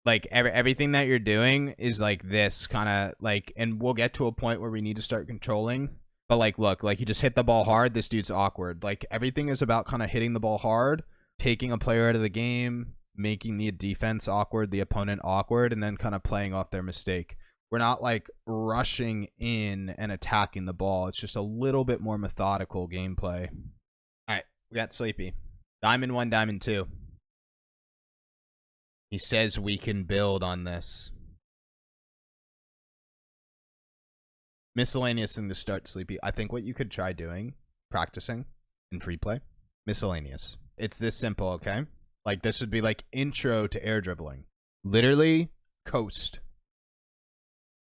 Like everything that you're doing is like this kind of like, and we'll get to a point where we need to start controlling. But like, look, like you just hit the ball hard. This dude's awkward. Like everything is about kind of hitting the ball hard, taking a player out of the game, making the defense awkward, the opponent awkward, and then kind of playing off their mistake. We're not like rushing in and attacking the ball. It's just a little bit more methodical gameplay. All right, we got Sleepy. Diamond 1, Diamond 2. He says we can build on this. Miscellaneous thing to start, Sleepy. I think what you could try doing, practicing in free play, miscellaneous. It's this simple, okay? Like this would be like intro to air dribbling. Literally coast.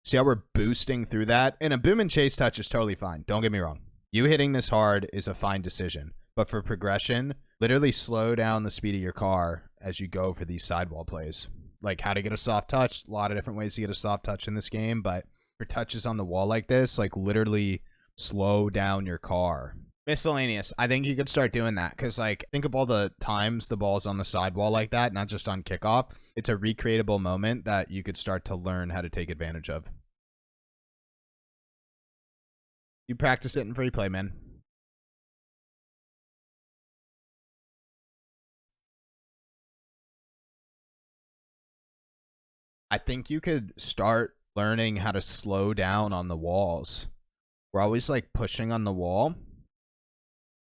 See how we're boosting through that? And a boom and chase touch is totally fine. Don't get me wrong. You hitting this hard is a fine decision. But for progression, literally slow down the speed of your car as you go for these sidewall plays. Like how to get a soft touch. A lot of different ways to get a soft touch in this game. But for touches on the wall like this, like literally slow down your car. Miscellaneous. I think you could start doing that. Because like think of all the times the ball's on the sidewall like that. Not just on kickoff. It's a recreatable moment that you could start to learn how to take advantage of. You practice it in free play, man. I think you could start learning how to slow down on the walls. We're always like pushing on the wall.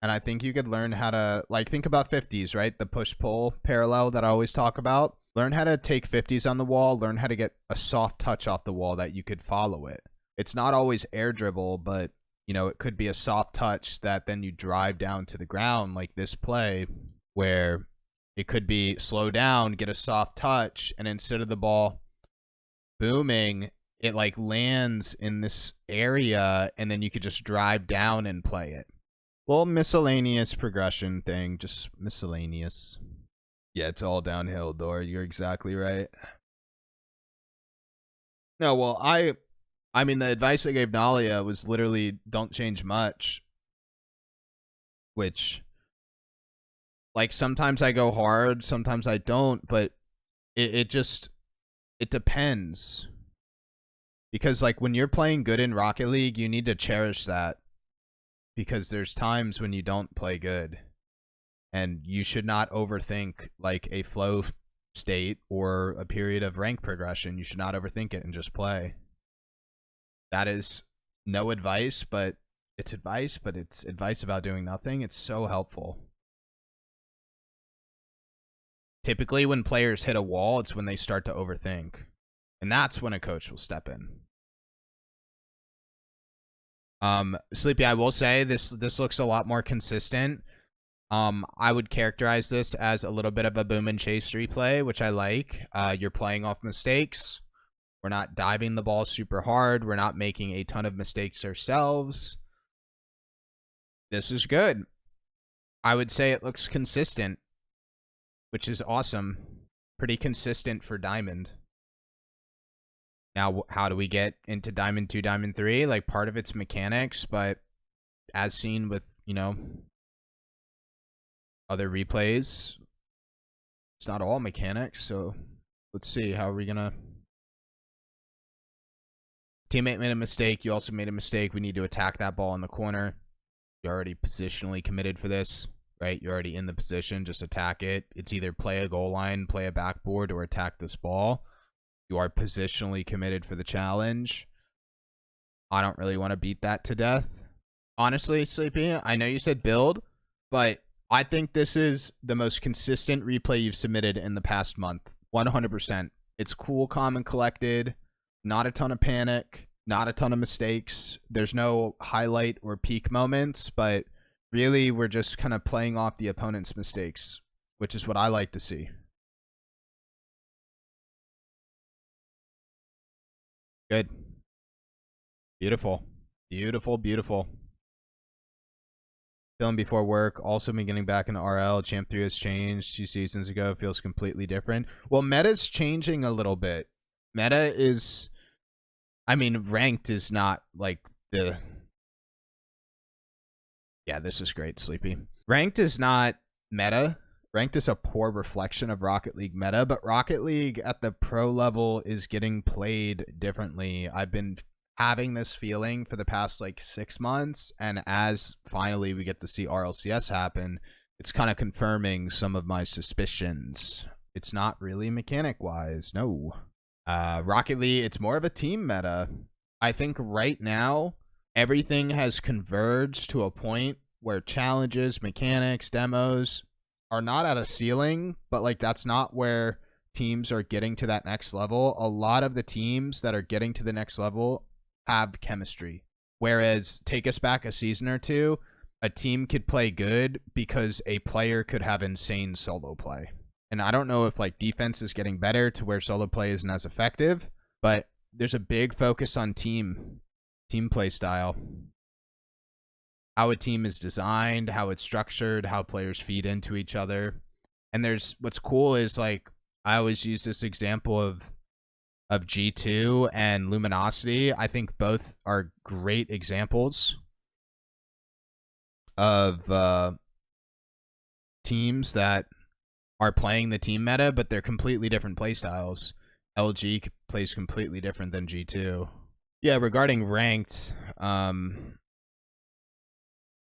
And I think you could learn how to, like, think about 50s, right? The push-pull parallel that I always talk about. Learn how to take 50s on the wall. Learn how to get a soft touch off the wall that you could follow it. It's not always air dribble, but, you know, it could be a soft touch that then you drive down to the ground like this play where it could be slow down, get a soft touch, and instead of the ball booming, it like lands in this area and then you could just drive down and play it. Little miscellaneous progression thing, just miscellaneous. Yeah, it's all downhill, Dor. You're exactly right. No, well, I mean, the advice I gave Nalia was literally don't change much. Which, like, sometimes I go hard, sometimes I don't, but it depends. Because, like, when you're playing good in Rocket League, you need to cherish that. Because there's times when you don't play good. And you should not overthink, like, a flow state or a period of rank progression. You should not overthink it and just play. That is no advice, but it's advice about doing nothing. It's so helpful. Typically, when players hit a wall, it's when they start to overthink. And that's when a coach will step in. Sleepy, I will say this looks a lot more consistent. I would characterize this as a little bit of a boom and chase replay, which I like. You're playing off mistakes. We're not diving the ball super hard. We're not making a ton of mistakes ourselves. This is good. I would say it looks consistent, which is awesome. Pretty consistent for Diamond. Now, how do we get into Diamond 2, Diamond 3? Like, part of it's mechanics, but as seen with, you know, other replays, it's not all mechanics. So let's see. How are we going to... Teammate made a mistake. You also made a mistake. We need to attack that ball in the corner. You're already positionally committed for this, right? You're already in the position. Just attack it. It's either play a goal line, play a backboard, or attack this ball. You are positionally committed for the challenge. I don't really want to beat that to death. Honestly, Sleepy, I know you said build, but I think this is the most consistent replay you've submitted in the past month. 100%. It's cool, calm, and collected. Not a ton of panic. Not a ton of mistakes. There's no highlight or peak moments, but really we're just kind of playing off the opponent's mistakes, which is what I like to see. Good. Beautiful. Beautiful, beautiful. Feeling before work. Also been getting back into RL. Champ 3 has changed 2 seasons ago. Feels completely different. Well, meta's changing a little bit. Meta is... I mean, ranked is not like the... Yeah, this is great, Sleepy. Ranked is not meta Ranked is a poor reflection of Rocket League meta, but Rocket League at the pro level is getting played differently. I've been having this feeling for the past like 6 months, and as finally we get to see RLCS happen, it's kind of confirming some of my suspicions. It's not really mechanic wise, no. Rocket League, it's more of a team meta. I think right now everything has converged to a point where challenges, mechanics, demos are not at a ceiling, but like that's not where teams are getting to that next level. A lot of the teams that are getting to the next level have chemistry. Whereas take us back a season or two, a team could play good because a player could have insane solo play. And I don't know if like defense is getting better to where solo play isn't as effective, but there's a big focus on team play style. How a team is designed, how it's structured, how players feed into each other. And there's what's cool is like I always use this example of G2 and Luminosity. I think both are great examples of teams that are playing the team meta, but they're completely different playstyles. LG plays completely different than G2. Yeah, regarding ranked,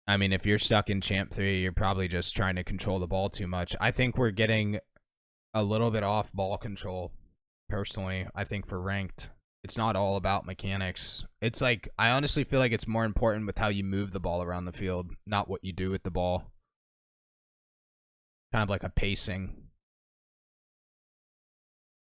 I mean, if you're stuck in Champ 3, you're probably just trying to control the ball too much. I think we're getting a little bit off ball control, personally. I think for ranked, it's not all about mechanics. It's like, I honestly feel like it's more important with how you move the ball around the field, not what you do with the ball. Kind of like a pacing.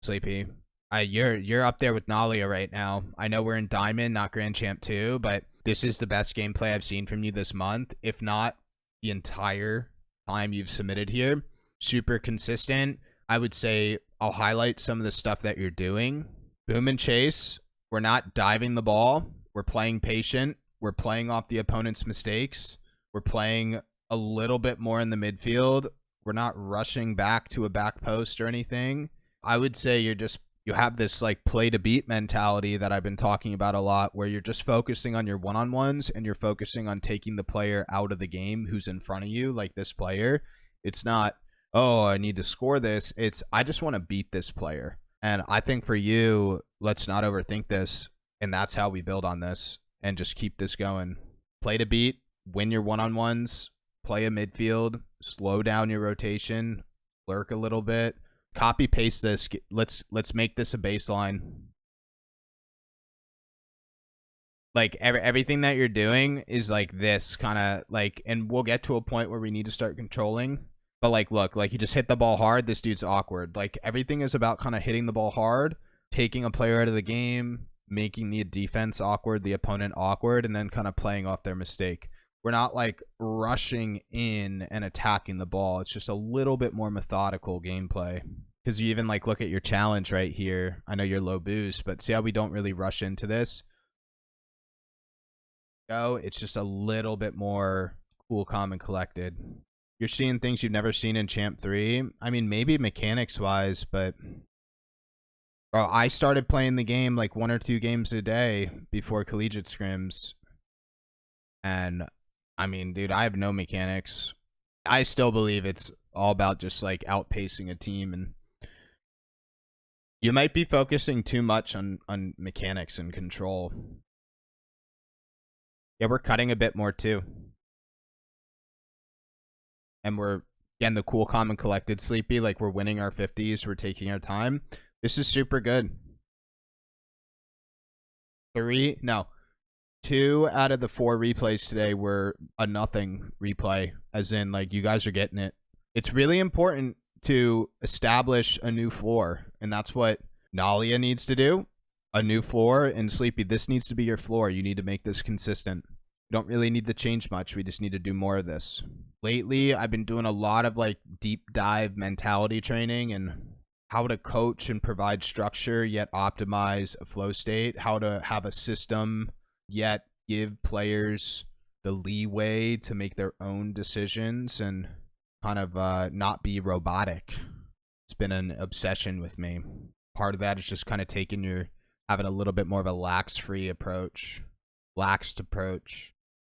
Sleepy. You're up there with Nalia right now. I know we're in Diamond, not Grand Champ 2, but this is the best gameplay I've seen from you this month, if not the entire time you've submitted here. Super consistent. I would say I'll highlight some of the stuff that you're doing. Boom and chase. We're not diving the ball. We're playing patient. We're playing off the opponent's mistakes. We're playing a little bit more in the midfield. We're not rushing back to a back post or anything. I would say you have this like play to beat mentality that I've been talking about a lot, where you're just focusing on your one-on-ones and you're focusing on taking the player out of the game who's in front of you, like this player. It's not, oh, I need to score this. It's, I just want to beat this player. And I think for you, let's not overthink this. And that's how we build on this and just keep this going. Play to beat, win your one-on-ones, play a midfield, slow down your rotation, lurk a little bit. Copy paste this. Let's make this a baseline. Like everything that you're doing is like this kind of like, and we'll get to a point where we need to start controlling. But like, look, like you just hit the ball hard. This dude's awkward. Like everything is about kind of hitting the ball hard, taking a player out of the game, making the defense awkward, the opponent awkward, and then kind of playing off their mistake. We're not like rushing in and attacking the ball. It's just a little bit more methodical gameplay. Because you even like look at your challenge right here. I know you're low boost, but see how we don't really rush into this? Go. It's just a little bit more cool, calm, and collected. You're seeing things you've never seen in Champ 3. I mean, maybe mechanics-wise, but bro, I started playing the game like 1 or 2 games a day before collegiate scrims. And I mean, dude, I have no mechanics. I still believe it's all about just like outpacing a team, and you might be focusing too much on mechanics and control. Yeah, we're cutting a bit more too. And we're, again, the cool, calm, and collected Sleepy. Like we're winning our 50s. We're taking our time. This is super good. 2 out of the 4 replays today were a nothing replay, as in like you guys are getting it. It's really important to establish a new floor, and that's what Nalia needs to do. A new floor, and Sleepy, this needs to be your floor. You need to make this consistent. You don't really need to change much. We just need to do more of this. Lately, I've been doing a lot of like deep dive mentality training and how to coach and provide structure yet optimize a flow state, how to have a system yet give players the leeway to make their own decisions and kind of not be robotic. It's been an obsession with me. Part of that is just kind of having a little bit more of a laxed approach.